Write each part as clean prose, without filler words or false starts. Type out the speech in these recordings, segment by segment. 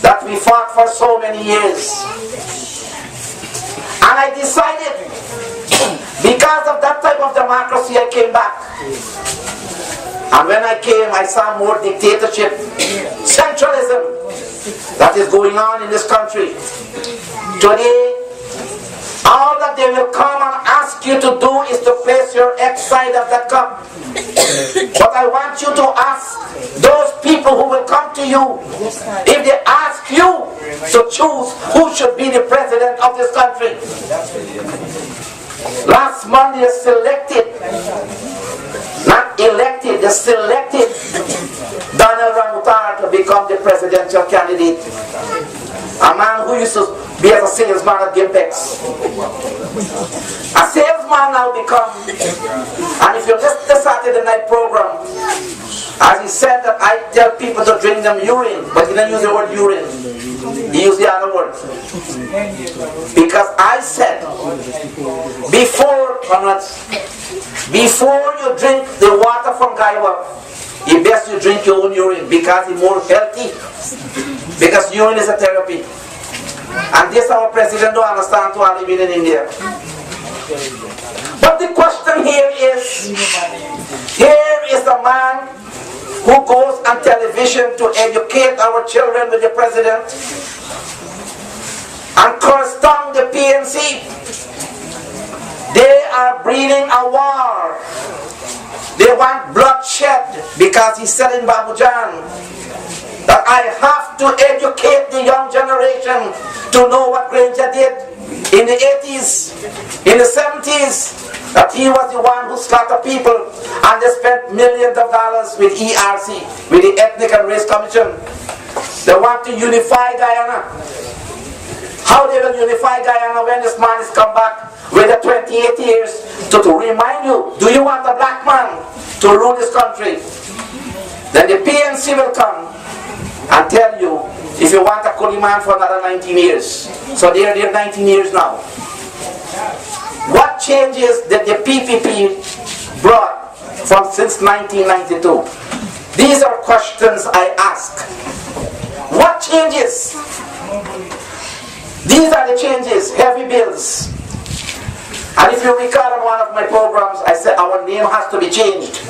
that we fought for so many years. And I decided, because of that type of democracy, I came back. And when I came, I saw more dictatorship, centralism that is going on in this country. Today, all that they will come and ask you to do is to place your X side of that cup. But I want you to ask those people who will come to you, if they ask you to choose who should be the president of this country. Last month they selected, not elected, they selected Donald Ramayya to become the presidential candidate. A man who used to be as a salesman at Gimpex. A salesman now become, and if you listen to the Saturday night program, as he said that I tell people to drink them urine, but he didn't use the word urine. He used the other word. Because I said, before you drink the water from Gaiwa, it's best you drink your own urine because it's more healthy. Because urine is a therapy. And this our president don't understand to all living in India. But the question here is a man who goes on television to educate our children with the president and curse down the PNC. They are breeding a war. They want bloodshed because he said in Babujan that I have to educate the young generation to know what Granger did in the 80s, in the 70s, that he was the one who slaughtered people and they spent millions of dollars with ERC, with the Ethnic and Race Commission. They want to unify Guyana. How they will unify Guyana when this man is come back with the 28 years to remind you, do you want a black man to rule this country? Then the PNC will come and tell you if you want a Kuli man for another 19 years. So they're 19 years now. What changes that the PPP brought from since 1992? These are questions I ask. What changes? These are the changes, heavy bills. And if you recall on one of my programs, I said our name has to be changed.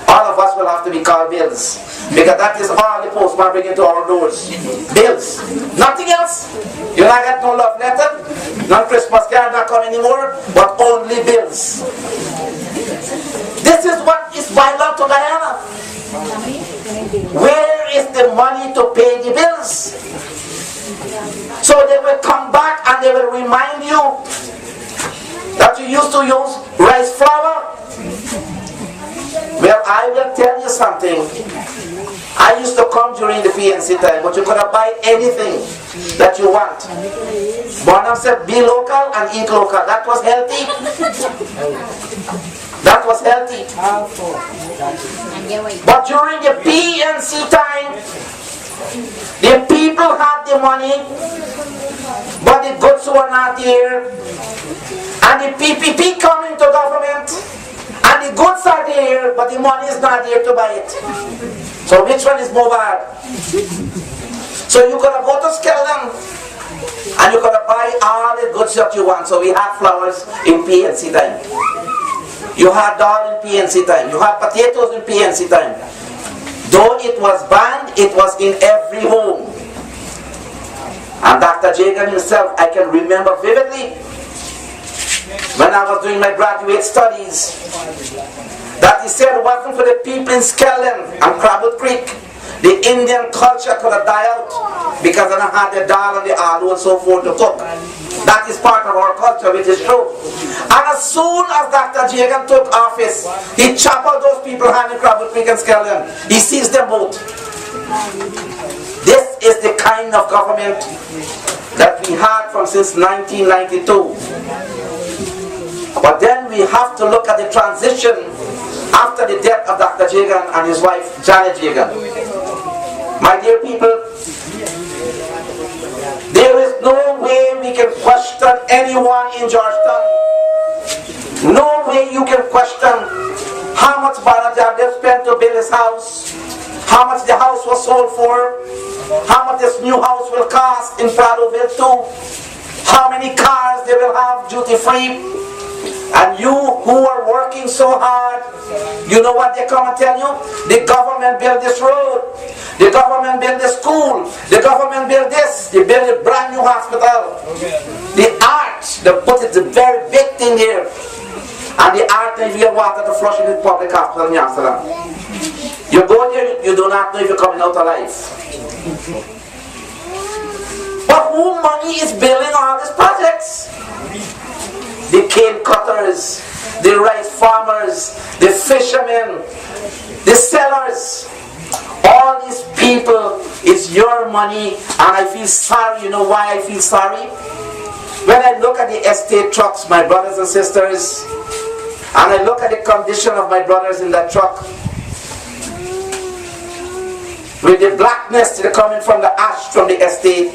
All of us will have to be called bills. Because that is all the postman bringing to our doors. Bills. Nothing else. You're not getting no love letter. No Christmas card not come anymore. But only bills. This is what is vital to Guyana. Where is the money to pay the bills? So they will come back and they will remind you that you used to use rice flour. Well, I will tell you something. I used to come during the PNC time, but you could buy anything that you want. Bonham said, be local and eat local. That was healthy. That was healthy. But during the PNC time, the people had the money, but the goods were not there. And the PPP come into government, and the goods are there, but the money is not there to buy it. So which one is more bad? So you gotta go to Skeldon, and you gotta buy all the goods that you want. So we had flowers in PNC time. You had dal in PNC time. You had potatoes in PNC time. Though it was banned, it was in every home. And Dr. Jagan himself, I can remember vividly, when I was doing my graduate studies, that he said it wasn't for the people in Skeldon and Crabwood Creek, the Indian culture could have died out because they don't have the dal and the aloo and so forth to cook. That is part of our culture, which is true. And as soon as Dr. Jagan took office, he chopped out those people in Crabwood Creek and Skeldon. He seized them both. This is the kind of government that we had from since 1992. But then we have to look at the transition after the death of Dr. Jagan and his wife, Janet Jagan. My dear people, there is no way we can question anyone in Georgetown. No way you can question how much money they spent to build his house, how much the house was sold for, how much this new house will cost in Pradoville too. How many cars they will have duty free. And you who are working so hard, you know what they come and tell you? The government built this road. The government built this school. The government built this. They built a brand new hospital. The arch, they put it the very big thing here. And the arch, if you have water to flush in the public hospital in Amsterdam. You go there, you do not know if you're coming out alive. But who money is building all these projects? The cane cutters, the rice farmers, the fishermen, the sellers. All these people, it's your money, and I feel sorry. You know why I feel sorry? When I look at the estate trucks, my brothers and sisters, and I look at the condition of my brothers in that truck, with the blackness that coming from the ash from the estate.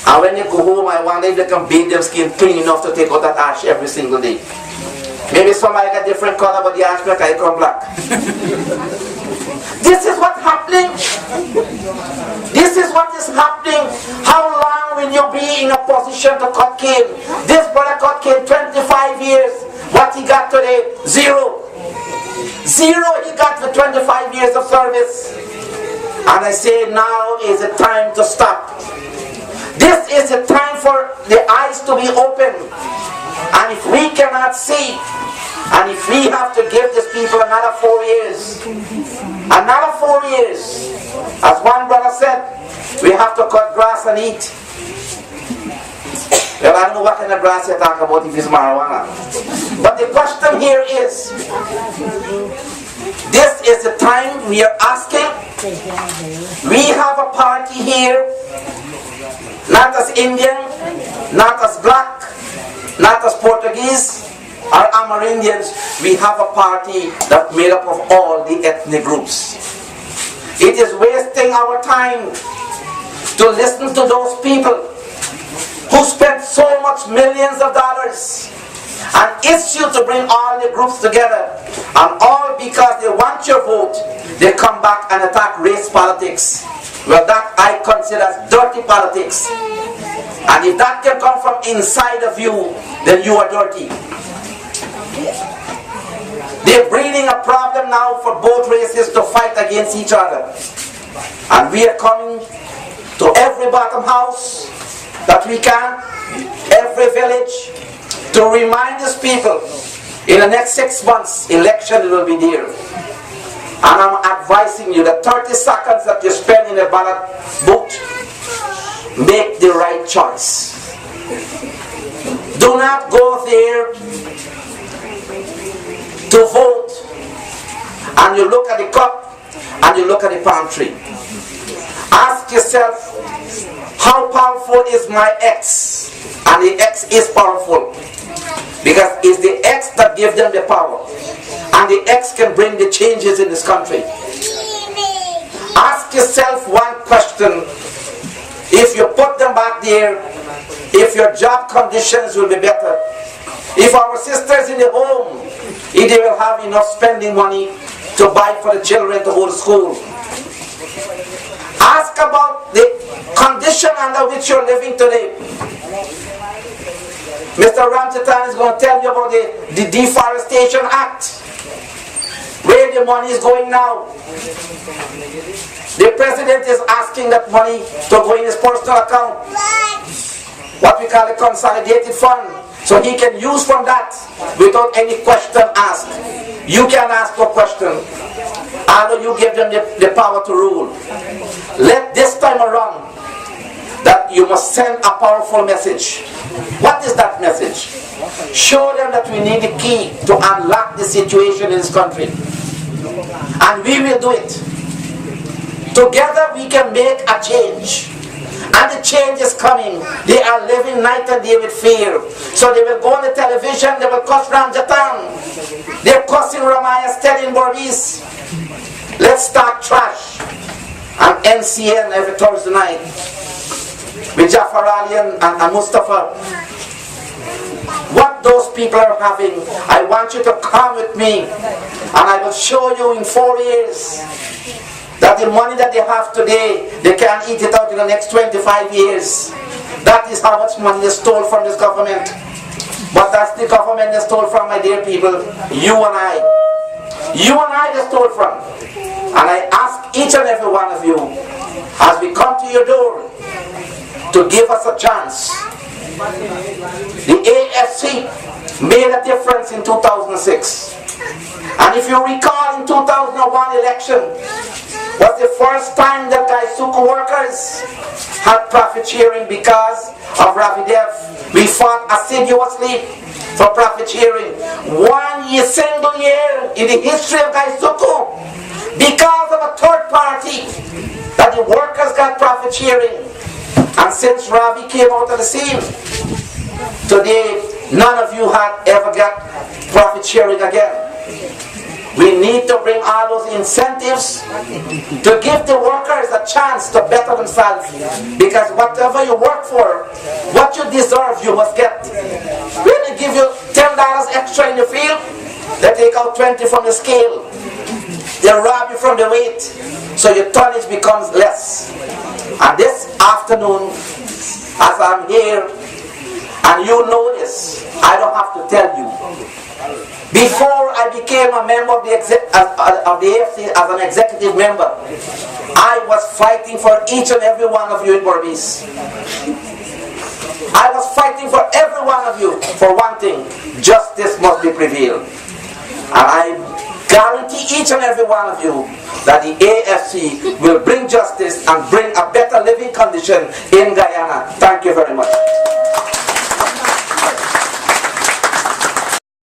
And when you go home, I wonder if they can bathe their skin clean enough to take out that ash every single day. Maybe somebody got different color, but the ash make I come black. This is what's happening. This is what is happening. How long will you be in a position to cut cane? This brother cut cane 25 years. What he got today? Zero. Zero he got for 25 years of service. And I say now is the time to stop. This is the time for the eyes to be open. And if we cannot see, and if we have to give these people another 4 years, another 4 years, as one brother said, we have to cut grass and eat. Well, I don't know what kind of grass you're talking about if it's marijuana. But the question here is, this is the time we are asking. We have a party here, not as Indian, not as black, not as Portuguese or Amerindians. We have a party that's made up of all the ethnic groups. It is wasting our time to listen to those people who spent so much millions of dollars and issue to bring all the groups together, and all because they want your vote, they come back and attack race politics. Well, that I consider as dirty politics. And if that can come from inside of you, then you are dirty. They're breeding a problem now for both races to fight against each other. And we are coming to every bottom house that we can, every village, to remind these people, in the next 6 months, election will be there. And I'm advising you that 30 seconds that you spend in a ballot booth, make the right choice. Do not go there to vote and you look at the cup and you look at the palm tree. Ask yourself, how powerful is my ex? And the ex is powerful, because it's the ex that gives them the power, and the ex can bring the changes in this country. Ask yourself one question: if you put them back there, if your job conditions will be better, if our sisters in the home, if they will have enough spending money to buy for the children to go to school. Ask about the condition under which you're living today. Mr. Ramchatan is going to tell you about the Deforestation Act, where the money is going now. The president is asking that money to go in his personal account, what we call a consolidated fund, so he can use from that without any question asked. You can ask no question, although you give them the power to rule. Let this time around that you must send a powerful message. What is that message? Show them that we need the key to unlock the situation in this country. And we will do it. Together we can make a change. And the change is coming. They are living night and day with fear. So they will go on the television, they will cuss Ramjatan. They're cussing Ramayya, telling Boris, let's start trash. And NCN every Thursday night with Jafar Ali and Mustafa. What those people are having, I want you to come with me, and I will show you in 4 years that the money that they have today, they can eat it out in the next 25 years. That is how much money they stole from this government. But that's the government they stole from, my dear people. You and I. You and I they stole from. And I ask each and every one of you, as we come to your door, to give us a chance. The AFC made a difference in 2006. And if you recall, in 2001 election was the first time that Gaisuku workers had profit sharing because of Ravidev. We fought assiduously for profit sharing. Single year in the history of Gaisuku, because of a third party, that the workers got profit sharing. And since Ravi came out of the scene, today none of you had ever got profit sharing again. We need to bring all those incentives to give the workers a chance to better themselves. Because whatever you work for, what you deserve, you must get. When they give you $10 extra in the field, they take out 20 from the scale. They rob you from the weight, so your tonnage becomes less. And this afternoon, as I'm here, and you know this, I don't have to tell you. Before I became a member of the AFC as an executive member, I was fighting for each and every one of you in Berbice. I was fighting for every one of you for one thing: justice must be prevailed. And I guarantee each and every one of you that the AFC will bring justice and bring a better living condition in Guyana. Thank you very much.